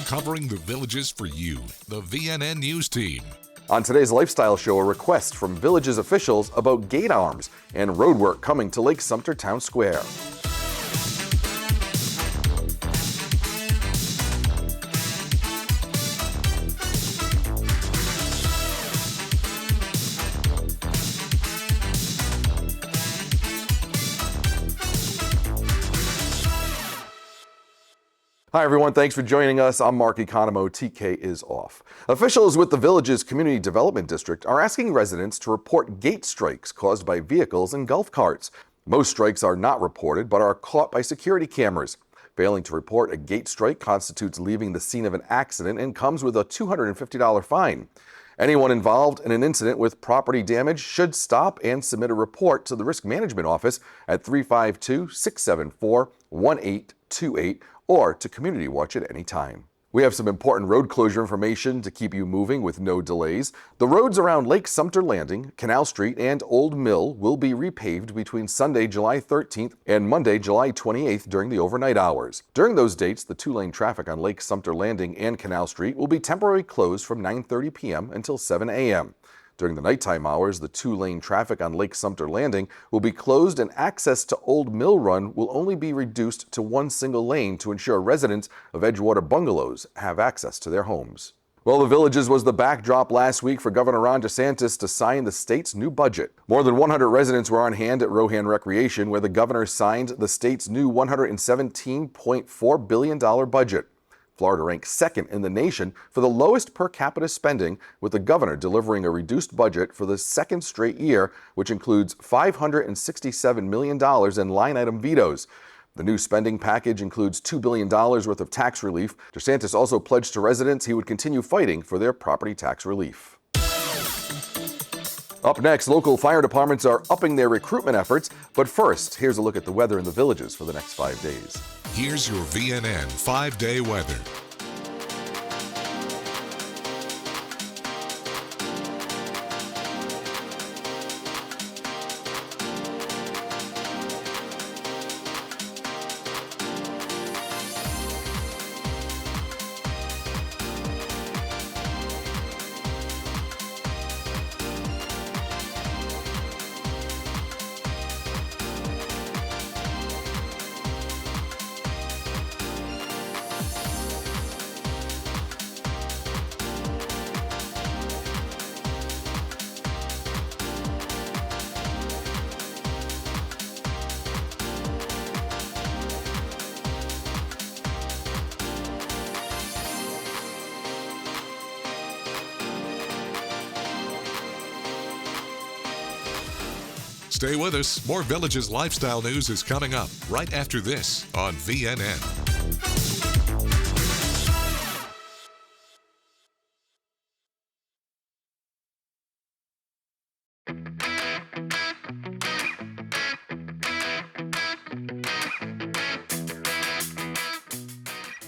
covering the villages for you, the VNN News Team. On today's Lifestyle Show, a request from Villages officials about gate arms and roadwork coming to Lake Sumter Town Square. Hi everyone, thanks for joining us. I'm Mark Economo. TK is off. Officials with the Villages Community Development District are asking residents to report gate strikes caused by vehicles and golf carts. Most strikes are not reported but are caught by security cameras. Failing to report a gate strike constitutes leaving the scene of an accident and comes with a $250 fine. Anyone involved in an incident with property damage should stop and submit a report to the Risk Management Office at 352-674-1828 or to Community Watch at any time. We have some important road closure information to keep you moving with no delays. The roads around Lake Sumter Landing, Canal Street, and Old Mill will be repaved between Sunday, July 13th and Monday, July 28th during the overnight hours. During those dates, the two-lane traffic on Lake Sumter Landing and Canal Street will be temporarily closed from 9:30 p.m. until 7 a.m. During the nighttime hours, the two-lane traffic on Lake Sumter Landing will be closed and access to Old Mill Run will only be reduced to one single lane to ensure residents of Edgewater Bungalows have access to their homes. Well, the Villages was the backdrop last week for Governor Ron DeSantis to sign the state's new budget. More than 100 residents were on hand at Rohan Recreation, where the governor signed the state's new $117.4 billion budget. Florida ranks second in the nation for the lowest per capita spending, with the governor delivering a reduced budget for the second straight year, which includes $567 million in line-item vetoes. The new spending package includes $2 billion worth of tax relief. DeSantis also pledged to residents he would continue fighting for their property tax relief. Up next, local fire departments are upping their recruitment efforts. But first, here's a look at the weather in the Villages for the next 5 days. Here's your VNN 5-day weather. Stay with us. More Villages lifestyle news is coming up right after this on VNN.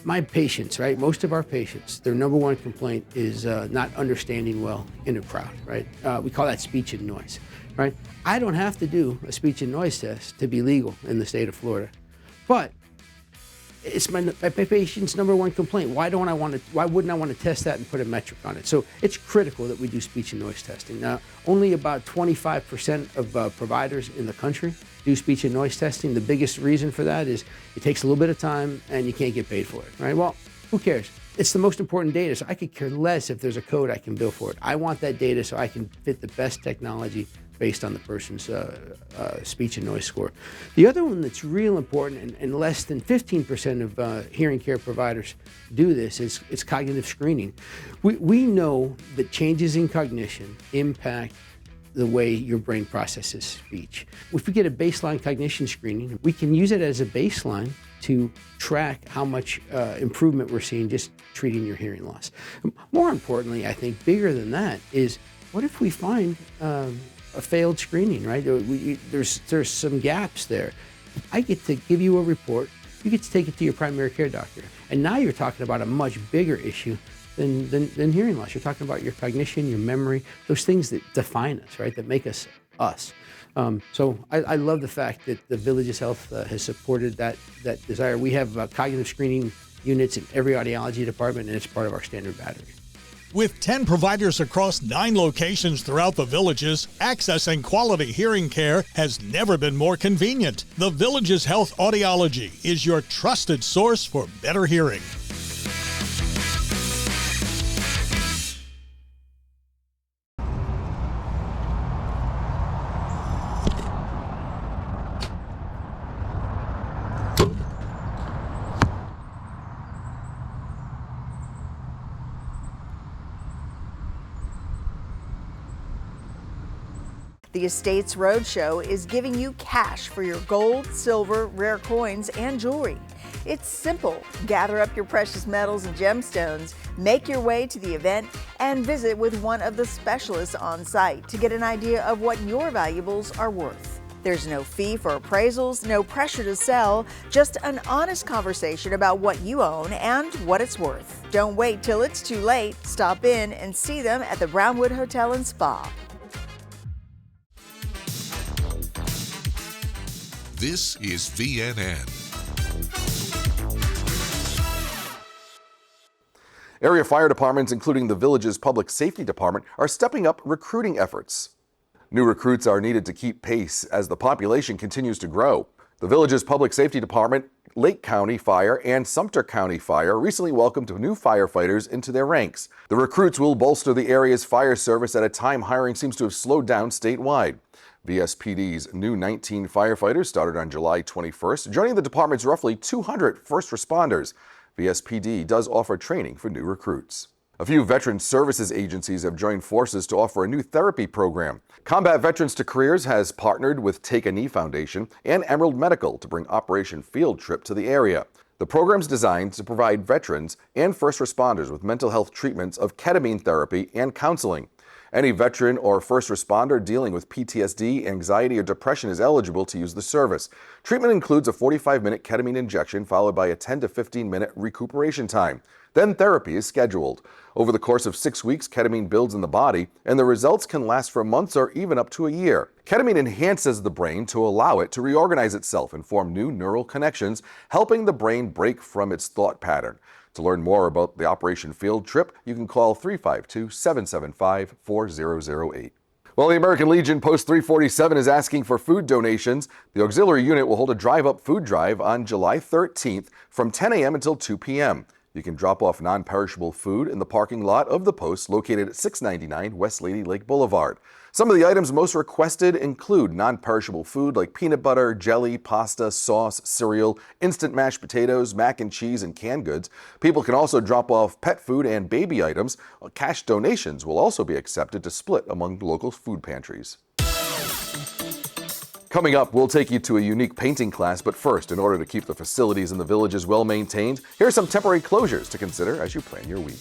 My patients, right? Most of our patients, their number one complaint is not understanding well in a crowd, right? We call that speech and noise, right? I don't have to do a speech and noise test to be legal in the state of Florida, but it's my patient's number one complaint. Why wouldn't I want to test that and put a metric on it? So it's critical that we do speech and noise testing. Now, only about 25% of providers in the country do speech and noise testing. The biggest reason for that is it takes a little bit of time and you can't get paid for it, right? Well, who cares? It's the most important data, so I could care less if there's a code I can bill for it. I want that data so I can fit the best technology based on the person's speech and noise score. The other one that's real important, and less than 15% of hearing care providers do this, is cognitive screening. We know that changes in cognition impact the way your brain processes speech. If we get a baseline cognition screening, we can use it as a baseline to track how much improvement we're seeing just treating your hearing loss. More importantly, I think bigger than that is, what if we find a failed screening, right? There's some gaps there. I get to give you a report. You get to take it to your primary care doctor. And now you're talking about a much bigger issue than hearing loss. You're talking about your cognition, your memory, those things that define us, right? That make us us. So I love the fact that the Villages Health has supported that desire. We have cognitive screening units in every audiology department, and it's part of our standard battery. With 10 providers across 9 locations throughout the Villages, accessing quality hearing care has never been more convenient. The Villages Health Audiology is your trusted source for better hearing. The Estates Roadshow is giving you cash for your gold, silver, rare coins, and jewelry. It's simple. Gather up your precious metals and gemstones, make your way to the event, and visit with one of the specialists on site to get an idea of what your valuables are worth. There's no fee for appraisals, no pressure to sell, just an honest conversation about what you own and what it's worth. Don't wait till it's too late. Stop in and see them at the Brownwood Hotel and Spa. This is VNN. Area fire departments, including the Village's Public Safety Department, are stepping up recruiting efforts. New recruits are needed to keep pace as the population continues to grow. The Village's Public Safety Department, Lake County Fire, and Sumter County Fire recently welcomed new firefighters into their ranks. The recruits will bolster the area's fire service at a time hiring seems to have slowed down statewide. VSPD's new 19 firefighters started on July 21st, joining the department's roughly 200 first responders. VSPD does offer training for new recruits. A few veteran services agencies have joined forces to offer a new therapy program. Combat Veterans to Careers has partnered with Take a Knee Foundation and Emerald Medical to bring Operation Field Trip to the area. The program's designed to provide veterans and first responders with mental health treatments of ketamine therapy and counseling. Any veteran or first responder dealing with PTSD, anxiety, or depression is eligible to use the service. Treatment includes a 45-minute ketamine injection followed by a 10 to 15-minute recuperation time. Then therapy is scheduled. Over the course of 6 weeks, ketamine builds in the body, and the results can last for months or even up to a year. Ketamine enhances the brain to allow it to reorganize itself and form new neural connections, helping the brain break from its thought pattern. To learn more about the Operation Field Trip, you can call 352-775-4008. Well, the American Legion Post 347 is asking for food donations. The auxiliary unit will hold a drive-up food drive on July 13th from 10 a.m. until 2 p.m. You can drop off non-perishable food in the parking lot of the post located at 699 West Lady Lake Boulevard. Some of the items most requested include non-perishable food like peanut butter, jelly, pasta, sauce, cereal, instant mashed potatoes, mac and cheese, and canned goods. People can also drop off pet food and baby items. Cash donations will also be accepted to split among local food pantries. Coming up, we'll take you to a unique painting class, but first, in order to keep the facilities in the Villages well maintained, here are some temporary closures to consider as you plan your week.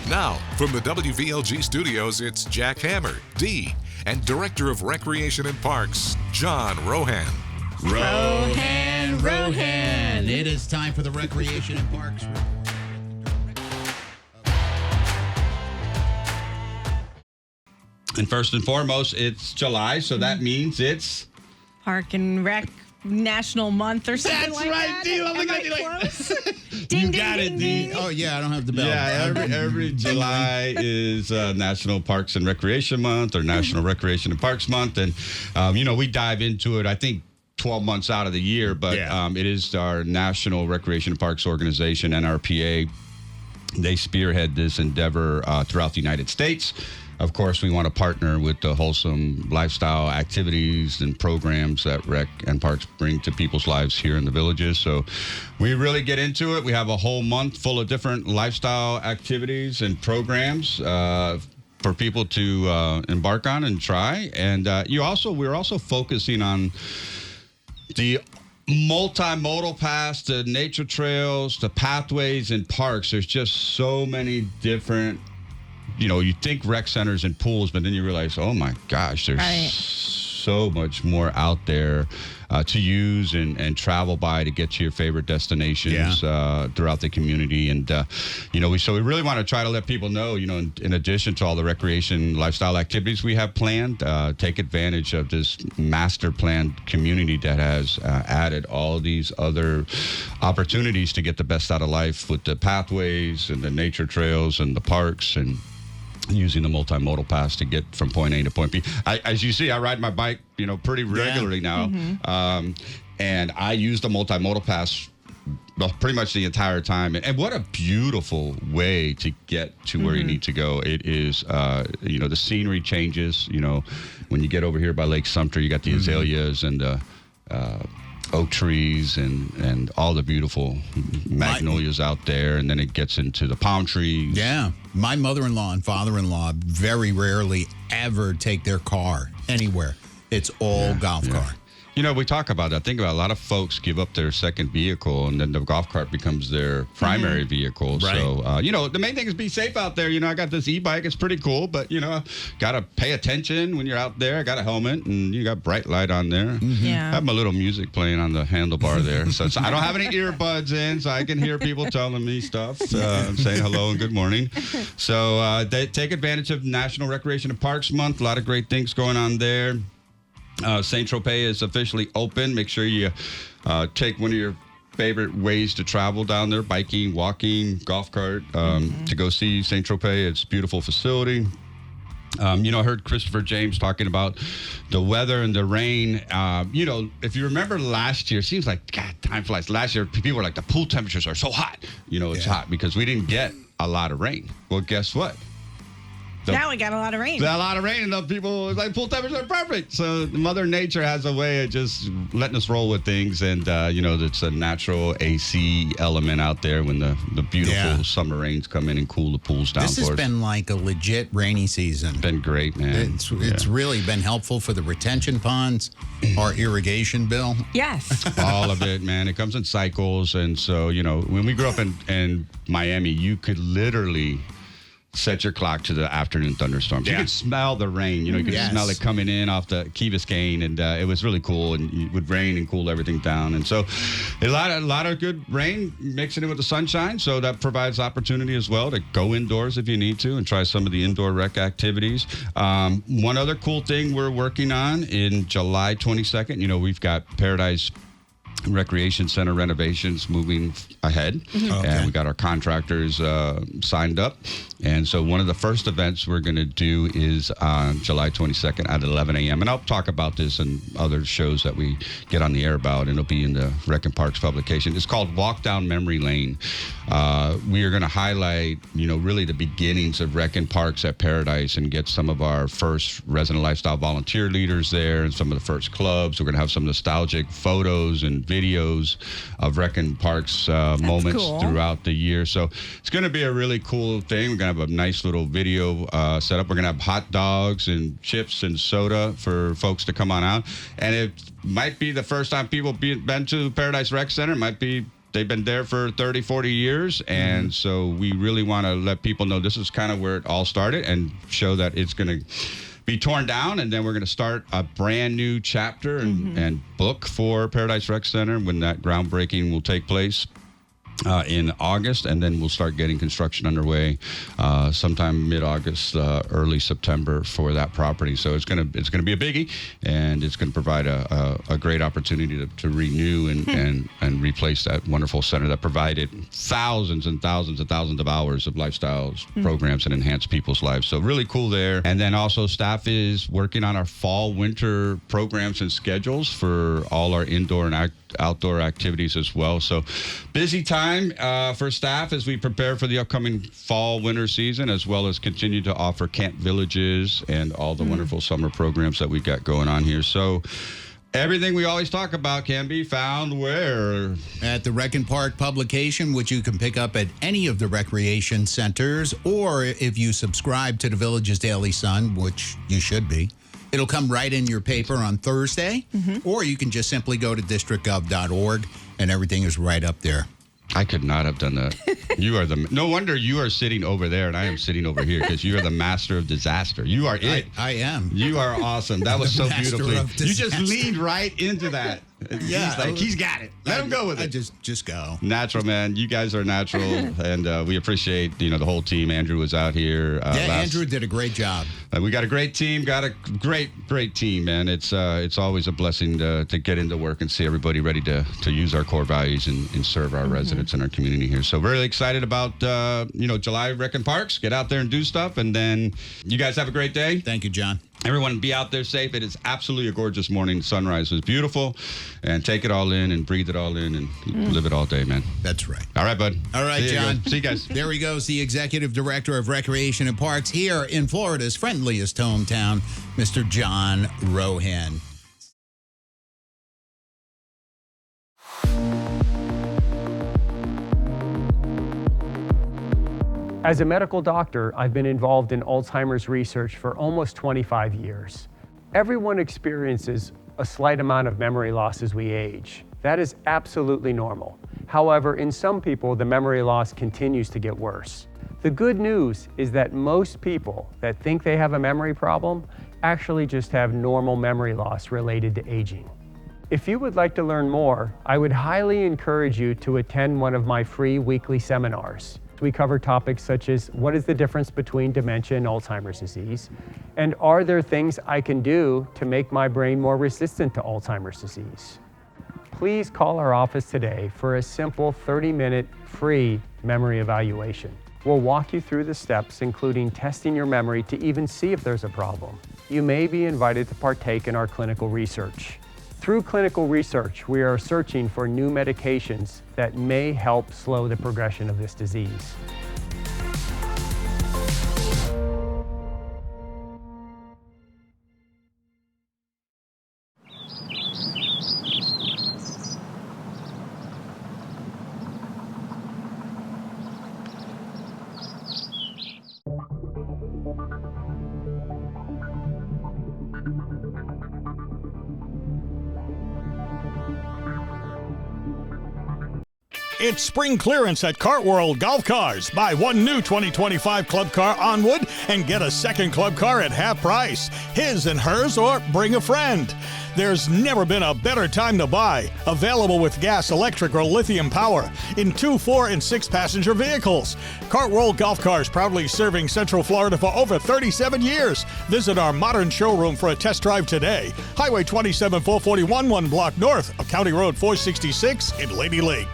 Now, from the WVLG studios, it's Jack Hammer, D, and Director of Recreation and Parks, John Rohan. Rohan. It is time for the Recreation and Parks. And first and foremost, it's July, so that means it's Park and Rec National Month or something. That's like right, that. Dee. Am I close? You got it, Dee. Oh, yeah, I don't have the bell. Yeah, every July is National Parks and Recreation Month or National Recreation and Parks Month. And, we dive into it, I think, 12 months out of the year, but it is our National Recreation and Parks Organization, NRPA. They spearhead this endeavor throughout the United States. Of course, we want to partner with the wholesome lifestyle activities and programs that Rec and Parks bring to people's lives here in the villages. So we really get into it. We have a whole month full of different lifestyle activities and programs for people to embark on and try. And we're also focusing on the multimodal paths, the nature trails, the pathways and parks. There's just so many different, you think rec centers and pools, but then you realize, oh my gosh, there's so much more out there to use and travel by to get to your favorite destinations throughout the community. And, we really want to try to let people know, in addition to all the recreation lifestyle activities we have planned, take advantage of this master planned community that has added all these other opportunities to get the best out of life with the pathways and the nature trails and the parks and using the multimodal pass to get from point A to point B. As you see, I ride my bike, pretty regularly now. And I use the multimodal pass pretty much the entire time. And what a beautiful way to get to where you need to go. It is, the scenery changes. When you get over here by Lake Sumter, you got the azaleas and the oak trees and all the beautiful magnolias out there, and then it gets into the palm trees. Yeah. My mother-in-law and father-in-law very rarely ever take their car anywhere. It's all golf cart. We talk about that. Think about a lot of folks give up their second vehicle, and then the golf cart becomes their primary vehicle. Right. So, the main thing is be safe out there. I got this e-bike. It's pretty cool, but, got to pay attention when you're out there. I got a helmet, and you got bright light on there. Yeah. I have my little music playing on the handlebar there. So I don't have any earbuds in, so I can hear people telling me stuff, saying hello and good morning. So they take advantage of National Recreation and Parks Month. A lot of great things going on there. Saint-Tropez is officially open. Make sure you take one of your favorite ways to travel down there, biking, walking, golf cart, to go see Saint-Tropez. It's a beautiful facility. I heard Christopher James talking about the weather and the rain. If you remember last year, it seems like, God, time flies. Last year, people were like, the pool temperatures are so hot. It's hot because we didn't get a lot of rain. Well, guess what? Now we got a lot of rain. And the people was like, pool temperatures are perfect. So Mother Nature has a way of just letting us roll with things. And, it's a natural AC element out there when the beautiful summer rains come in and cool the pools down for us. This has been like a legit rainy season. Been great, man. It's really been helpful for the retention ponds, our irrigation bill. Yes. All of it, man. It comes in cycles. And so, when we grew up in Miami, you could literally set your clock to the afternoon thunderstorms. You could smell the rain. You could smell it coming in off the Key Biscayne, and it was really cool. And it would rain and cool everything down. And so, a lot of good rain mixing in with the sunshine. So that provides opportunity as well to go indoors if you need to and try some of the indoor rec activities. One other cool thing we're working on in July 22nd. We've got Paradise Recreation Center renovations moving ahead, and we got our contractors signed up. And so one of the first events we're going to do is on July 22nd at 11 a.m. And I'll talk about this in other shows that we get on the air about, and it'll be in the Rec and Parks publication. It's called Walk Down Memory Lane. We are going to highlight, really the beginnings of Rec and Parks at Paradise and get some of our first resident lifestyle volunteer leaders there and some of the first clubs. We're going to have some nostalgic photos and videos of Rec and Parks moments throughout the year. So it's going to be a really cool thing. We're going to have a nice little video set up. We're going to have hot dogs and chips and soda for folks to come on out. And it might be the first time people been to Paradise Rec Center. It might be they've been there for 30, 40 years. And so we really want to let people know this is kind of where it all started and show that it's going to be torn down, and then we're going to start a brand new chapter and book for Paradise Rec Center when that groundbreaking will take place in August, and then we'll start getting construction underway sometime mid-August, early September for that property. So it's gonna be a biggie, and it's gonna provide a great opportunity to renew and replace that wonderful center that provided thousands and thousands and thousands of hours of lifestyle programs and enhanced people's lives. So really cool there. And then also staff is working on our fall winter programs and schedules for all our indoor and outdoor activities as well. So busy time for staff as we prepare for the upcoming fall winter season, as well as continue to offer camp villages and all the wonderful summer programs that we got going on here. So everything we always talk about can be found where? At the Rec and Park publication, which you can pick up at any of the recreation centers, or if you subscribe to the Village's Daily Sun, which you should be, it'll come right in your paper on Thursday, or you can just simply go to districtgov.org, and everything is right up there. I could not have done that. You are no wonder you are sitting over there and I am sitting over here, because you are the master of disaster. You are it. I am. You are awesome. That was so beautifully. You just leaned right into that. Yeah. He's got it. Let him go with it. Just go. Natural, man. You guys are natural, and we appreciate the whole team. Andrew was out here. Andrew did a great job. We got a great team. Got a great team, man. It's always a blessing to get into work and see everybody ready to use our core values and serve our residents and our community here. So really excited about July Rec and Parks. Get out there and do stuff, and then you guys have a great day. Thank you, John. Everyone be out there safe. It is absolutely a gorgeous morning. The sunrise was beautiful. And take it all in and breathe it all in and live it all day, man. That's right. All right, bud. All right, John. See you guys. There he goes, the Executive Director of Recreation and Parks here in Florida's friendliest hometown, Mr. John Rohan. As a medical doctor, I've been involved in Alzheimer's research for almost 25 years. Everyone experiences a slight amount of memory loss as we age. That is absolutely normal. However, in some people, the memory loss continues to get worse. The good news is that most people that think they have a memory problem actually just have normal memory loss related to aging. If you would like to learn more, I would highly encourage you to attend one of my free weekly seminars. We cover topics such as what is the difference between dementia and Alzheimer's disease, and are there things I can do to make my brain more resistant to Alzheimer's disease? Please call our office today for a simple 30-minute free memory evaluation. We'll walk you through the steps, including testing your memory to even see if there's a problem. You may be invited to partake in our clinical research. Through clinical research, we are searching for new medications that may help slow the progression of this disease. It's spring clearance at Cartworld Golf Cars. Buy one new 2025 club car on wood and get a second club car at half price. His and hers, or bring a friend. There's never been a better time to buy. Available with gas, electric, or lithium power in 2, 4, and 6 passenger vehicles. Cartworld Golf Cars, proudly serving Central Florida for over 37 years. Visit our modern showroom for a test drive today. Highway 27 441, 1 block north of County Road 466 in Lady Lake.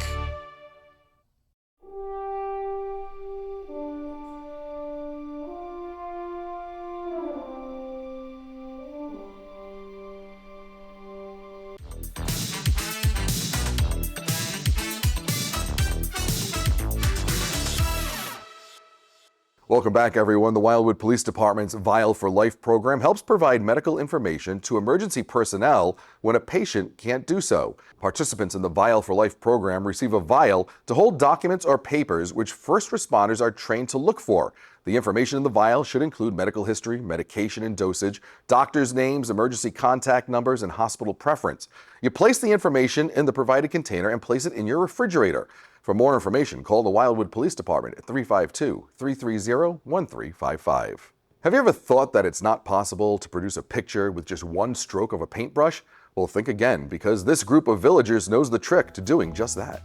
Welcome back, everyone. The Wildwood Police Department's Vial for Life program helps provide medical information to emergency personnel when a patient can't do so. Participants in the Vial for Life program receive a vial to hold documents or papers which first responders are trained to look for. The information in the vial should include medical history, medication and dosage, doctors' names, emergency contact numbers, and hospital preference. You place the information in the provided container and place it in your refrigerator. For more information, call the Wildwood Police Department at 352-330-1355. Have you ever thought that it's not possible to produce a picture with just one stroke of a paintbrush? Well, think again, because this group of villagers knows the trick to doing just that.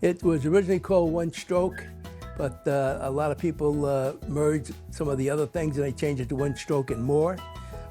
It was originally called One Stroke, but a lot of people merged some of the other things and they changed it to One Stroke and More.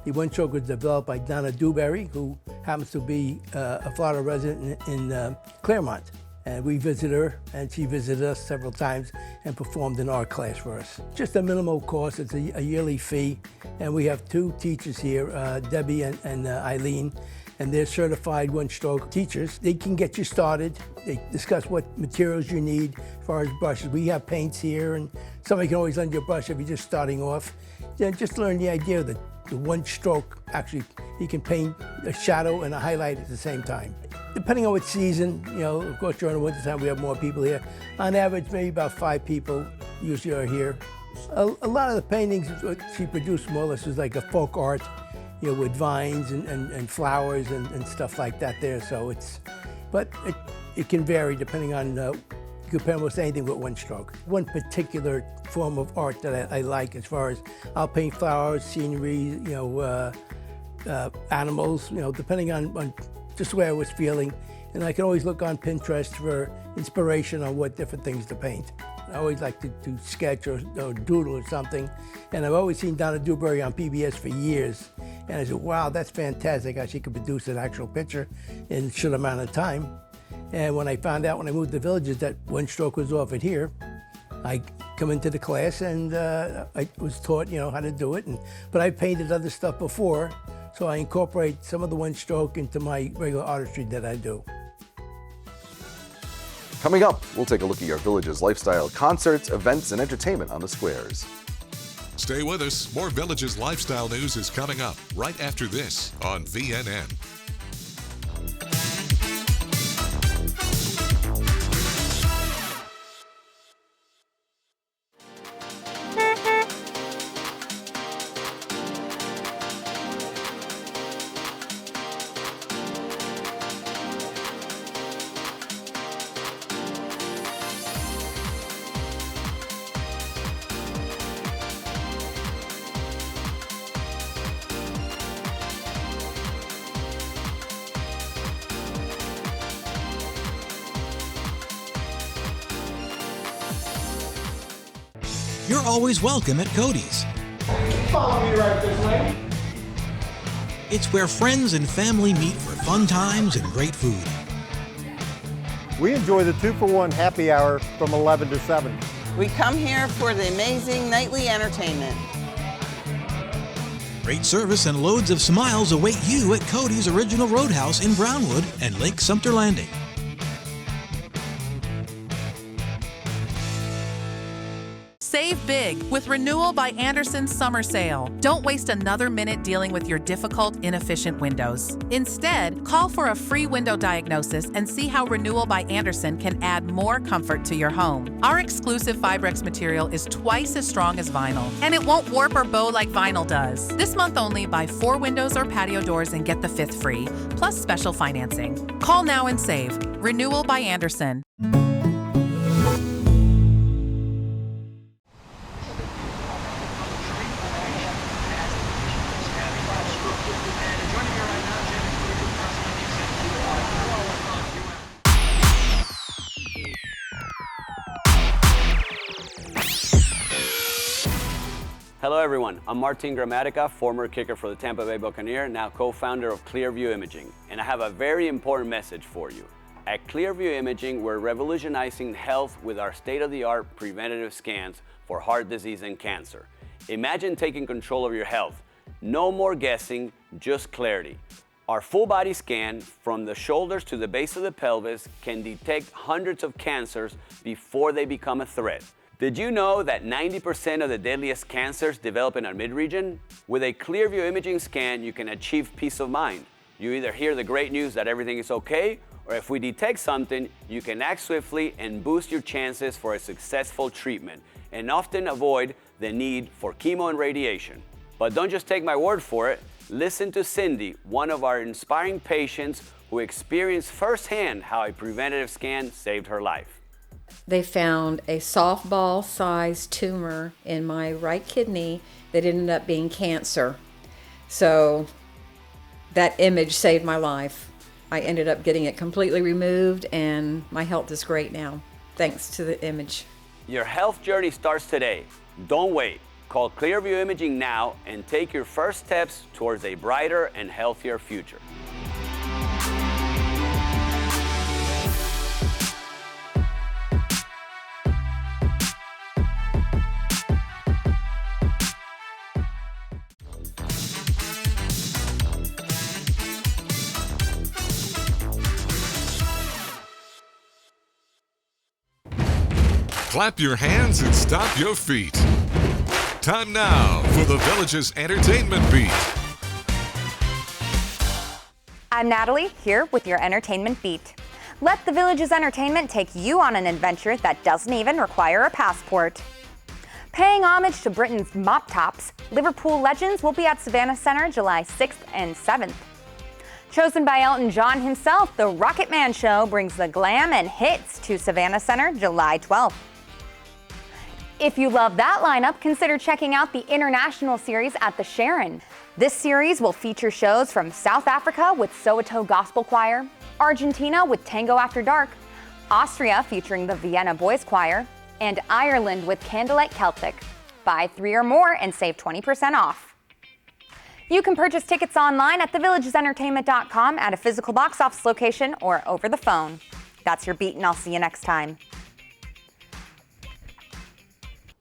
The One Stroke was developed by Donna Dewberry, who happens to be a Florida resident in Claremont. And we visited her, and she visited us several times and performed an art class for us. Just a minimal cost, it's a yearly fee. And we have 2 teachers here, Debbie and Eileen. and they're certified one-stroke teachers. They can get you started. They discuss what materials you need as far as brushes. We have paints here, and somebody can always lend you a brush if you're just starting off. Then just learn the idea that the one stroke, actually, you can paint a shadow and a highlight at the same time. Depending on what season, of course during the winter time we have more people here. On average, maybe about 5 people usually are here. A lot of the paintings she produced more or less was like a folk art, with vines and flowers and stuff like that there. So it can vary depending on, you can paint almost anything with one stroke. One particular form of art that I like, as far as I'll paint flowers, scenery, animals, depending on just the way I was feeling. And I can always look on Pinterest for inspiration on what different things to paint. I always like to sketch or doodle or something. And I've always seen Donna Dewberry on PBS for years. And I said, wow, that's fantastic how she could produce an actual picture in a short amount of time. And when I found out when I moved to Villages that one stroke was offered here, I come into the class and I was taught, how to do it. But I've painted other stuff before, so I incorporate some of the one stroke into my regular artistry that I do. Coming up, we'll take a look at your Villages lifestyle, concerts, events, and entertainment on the squares. Stay with us. More Villages lifestyle news is coming up right after this on VNN. You're always welcome at Codys. Follow me right this way. It's where friends and family meet for fun times and great food. We enjoy the 2-for-1 happy hour from 11 to 7. We come here for the amazing nightly entertainment. Great service and loads of smiles await you at Codys Original Roadhouse in Brownwood and Lake Sumter Landing. Save big with Renewal by Andersen's summer sale. Don't waste another minute dealing with your difficult, inefficient windows. Instead, call for a free window diagnosis and see how Renewal by Andersen can add more comfort to your home. Our exclusive Fibrex material is twice as strong as vinyl, and it won't warp or bow like vinyl does. This month only, buy 4 windows or patio doors and get the 5th free, plus special financing. Call now and save. Renewal by Andersen. Hello everyone, I'm Martin Gramatica, former kicker for the Tampa Bay Buccaneers, now co-founder of Clearview Imaging, and I have a very important message for you. At Clearview Imaging, we're revolutionizing health with our state-of-the-art preventative scans for heart disease and cancer. Imagine taking control of your health. No more guessing, just clarity. Our full body scan from the shoulders to the base of the pelvis can detect hundreds of cancers before they become a threat. Did you know that 90% of the deadliest cancers develop in our mid-region? With a Clearview imaging scan, you can achieve peace of mind. You either hear the great news that everything is okay, or if we detect something, you can act swiftly and boost your chances for a successful treatment, and often avoid the need for chemo and radiation. But don't just take my word for it. Listen to Cindy, one of our inspiring patients who experienced firsthand how a preventative scan saved her life. They found a softball-sized tumor in my right kidney that ended up being cancer. So that image saved my life. I ended up getting it completely removed, and my health is great now, thanks to the image. Your health journey starts today. Don't wait. Call Clearview Imaging now and take your first steps towards a brighter and healthier future. Clap your hands and stomp your feet. Time now for the Village's Entertainment Beat. I'm Natalie, here with your Entertainment Beat. Let the Village's Entertainment take you on an adventure that doesn't even require a passport. Paying homage to Britain's mop tops, Liverpool legends will be at Savannah Center July 6th and 7th. Chosen by Elton John himself, the Rocket Man Show brings the glam and hits to Savannah Center July 12th. If you love that lineup, consider checking out the International Series at the Sharon. This series will feature shows from South Africa with Soweto Gospel Choir, Argentina with Tango After Dark, Austria featuring the Vienna Boys Choir, and Ireland with Candlelight Celtic. Buy 3 or more and save 20% off. You can purchase tickets online at thevillagesentertainment.com at a physical box office location or over the phone. That's your beat, and I'll see you next time.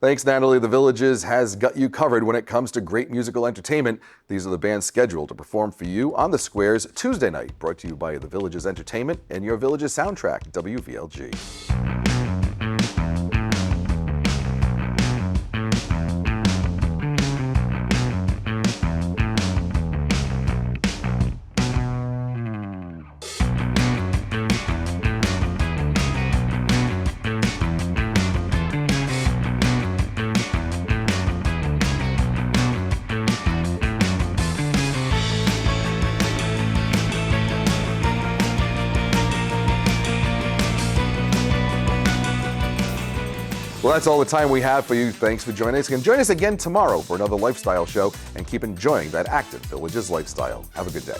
Thanks, Natalie. The Villages has got you covered when it comes to great musical entertainment. These are the bands scheduled to perform for you on the Squares Tuesday night. Brought to you by the Villages Entertainment and your Villages soundtrack, WVLG. Well, that's all the time we have for you. Thanks for joining us. And join us again tomorrow for another lifestyle show, and keep enjoying that active Villages lifestyle. Have a good day.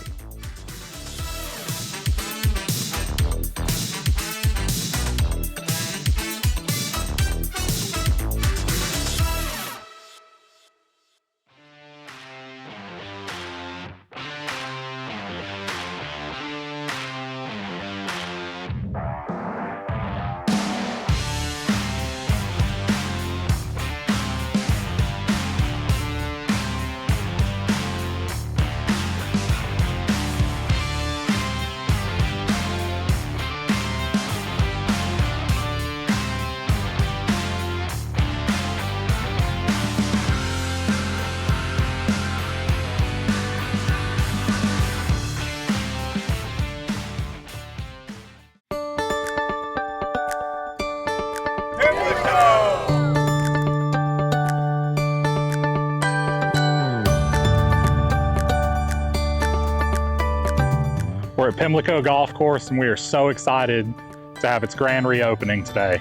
We're at Pimlo Golf Course, and we are so excited to have its grand reopening today.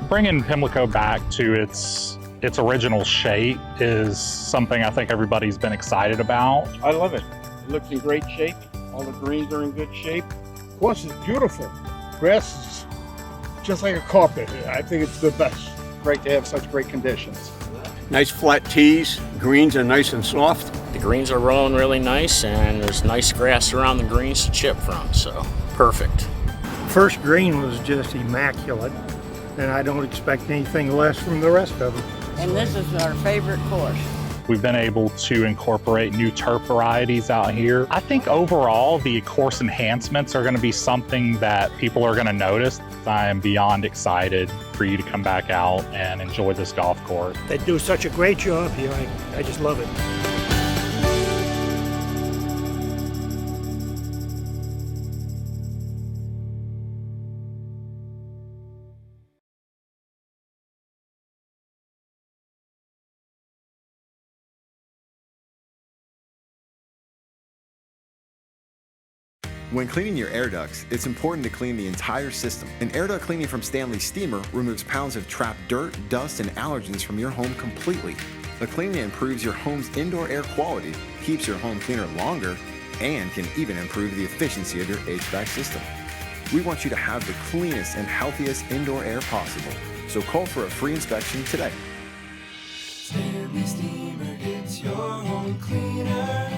Bringing Pimlo back to its original shape is something I think everybody's been excited about. I love it. It looks in great shape. All the greens are in good shape. The course is beautiful. Grass is just like a carpet. I think it's the best. Great to have such great conditions. Nice flat tees. Greens are nice and soft. The greens are rolling really nice, and there's nice grass around the greens to chip from, so perfect. First green was just immaculate, and I don't expect anything less from the rest of them. And this is our favorite course. We've been able to incorporate new turf varieties out here. I think overall the course enhancements are going to be something that people are going to notice. I am beyond excited for you to come back out and enjoy this golf course. They do such a great job here. I just love it. When cleaning your air ducts, it's important to clean the entire system. An air duct cleaning from Stanley Steamer removes pounds of trapped dirt, dust, and allergens from your home completely. The cleaning improves your home's indoor air quality, keeps your home cleaner longer, and can even improve the efficiency of your HVAC system. We want you to have the cleanest and healthiest indoor air possible, so call for a free inspection today. Stanley Steamer gets your home cleaner.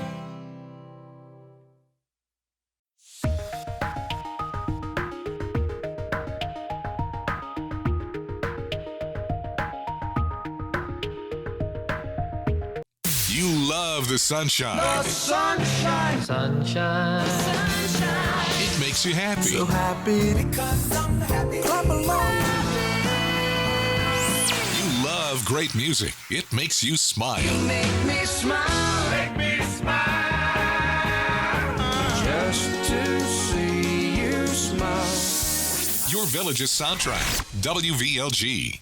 You love the sunshine. The sunshine. Sunshine. It makes you happy. So happy because I'm happy. Clap along. love great music. It makes you smile. You make me smile. Make me smile. Just to see you smile. Your Village's soundtrack, WVLG.